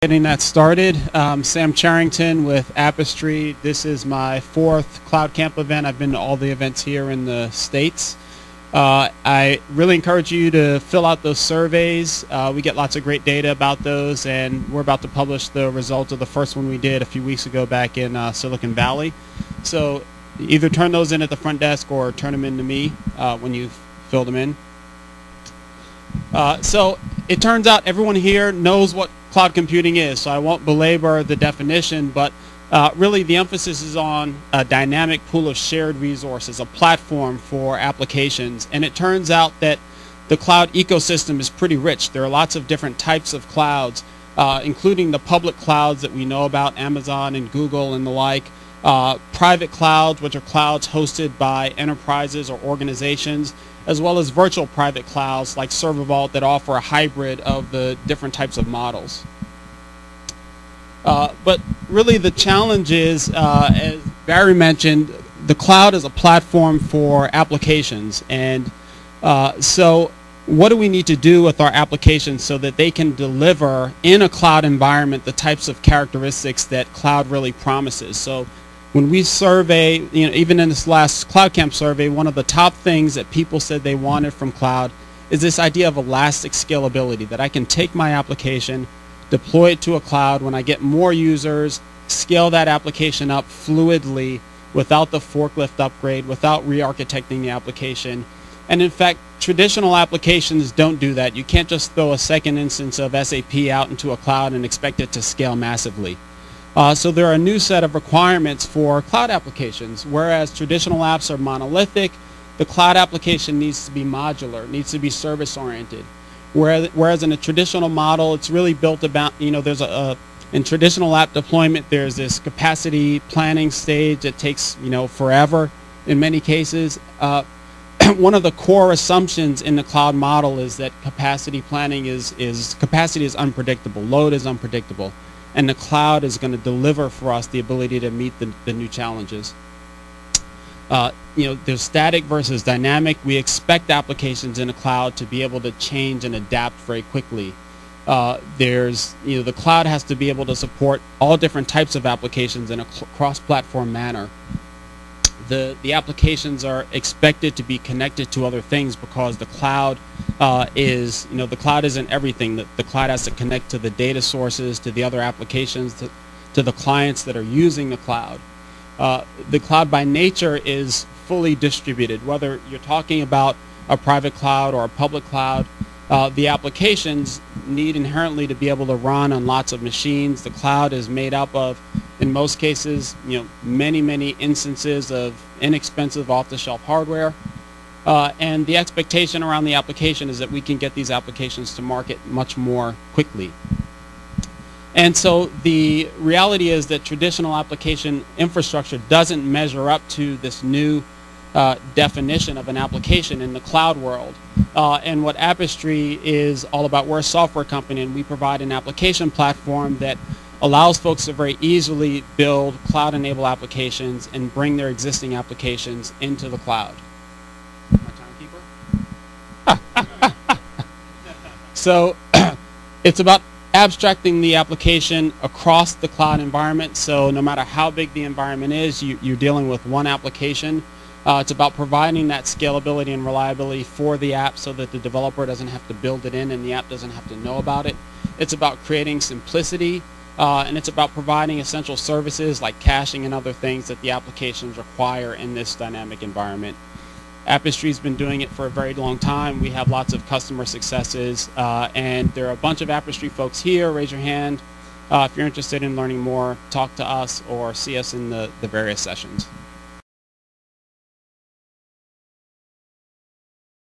Getting that started. Sam Charrington with Appistry. This is my fourth CloudCamp event. I've been to all the events here in the States. I really encourage you to fill out those surveys. We get lots of great data about those, and we're about to publish the results of the first one we did a few weeks ago back in Silicon Valley. So either turn those in at the front desk or turn them in to me when you fill them in. So it turns out everyone here knows what cloud computing is, so I won't belabor the definition, but really the emphasis is on a dynamic pool of shared resources, a platform for applications. And it turns out that the cloud ecosystem is pretty rich. There are lots of different types of clouds, including the public clouds that we know about, Amazon and Google and the like, private clouds, which are clouds hosted by enterprises or organizations, as well as virtual private clouds like Server Vault that offer a hybrid of the different types of models. But really the challenge is, as Barry mentioned, the cloud is a platform for applications. And so what do we need to do with our applications so that they can deliver in a cloud environment the types of characteristics that cloud really promises? So when we survey, even in this last CloudCamp survey, one of the top things that people said they wanted from cloud is this idea of elastic scalability, that I can take my application, deploy it to a cloud when I get more users, scale that application up fluidly without the forklift upgrade, without re-architecting the application. And in fact, traditional applications don't do that. You can't just throw a second instance of SAP out into a cloud and expect it to scale massively. So there are a new set of requirements for cloud applications. Whereas traditional apps are monolithic, the cloud application needs to be modular, needs to be service-oriented. Whereas in a traditional model, it's really built about, there's in traditional app deployment, there's this capacity planning stage that takes, forever in many cases. One of the core assumptions in the cloud model is that capacity planning capacity is unpredictable, load is unpredictable. And the cloud is going to deliver for us the ability to meet the new challenges. There's static versus dynamic. We expect applications in the cloud to be able to change and adapt very quickly. The cloud has to be able to support all different types of applications in a cross-platform manner. The applications are expected to be connected to other things because the cloud the cloud isn't everything. The cloud has to connect to the data sources, to the other applications, to the clients that are using the cloud. The cloud by nature is fully distributed. Whether you're talking about a private cloud or a public cloud, the applications need inherently to be able to run on lots of machines. The cloud is made up of, in most cases, many instances of inexpensive off-the-shelf hardware. And the expectation around the application is that we can get these applications to market much more quickly. And so the reality is that traditional application infrastructure doesn't measure up to this new definition of an application in the cloud world. And what Appistry is all about, we're a software company, and we provide an application platform that allows folks to very easily build cloud-enabled applications and bring their existing applications into the cloud. My timekeeper? So it's about abstracting the application across the cloud environment. So no matter how big the environment is, you're dealing with one application. It's about providing that scalability and reliability for the app so that the developer doesn't have to build it in and the app doesn't have to know about it. It's about creating simplicity, and it's about providing essential services like caching and other things that the applications require in this dynamic environment. Appistry's been doing it for a very long time. We have lots of customer successes, and there are a bunch of Appistry folks here. Raise your hand if you're interested in learning more. Talk to us or see us in the various sessions.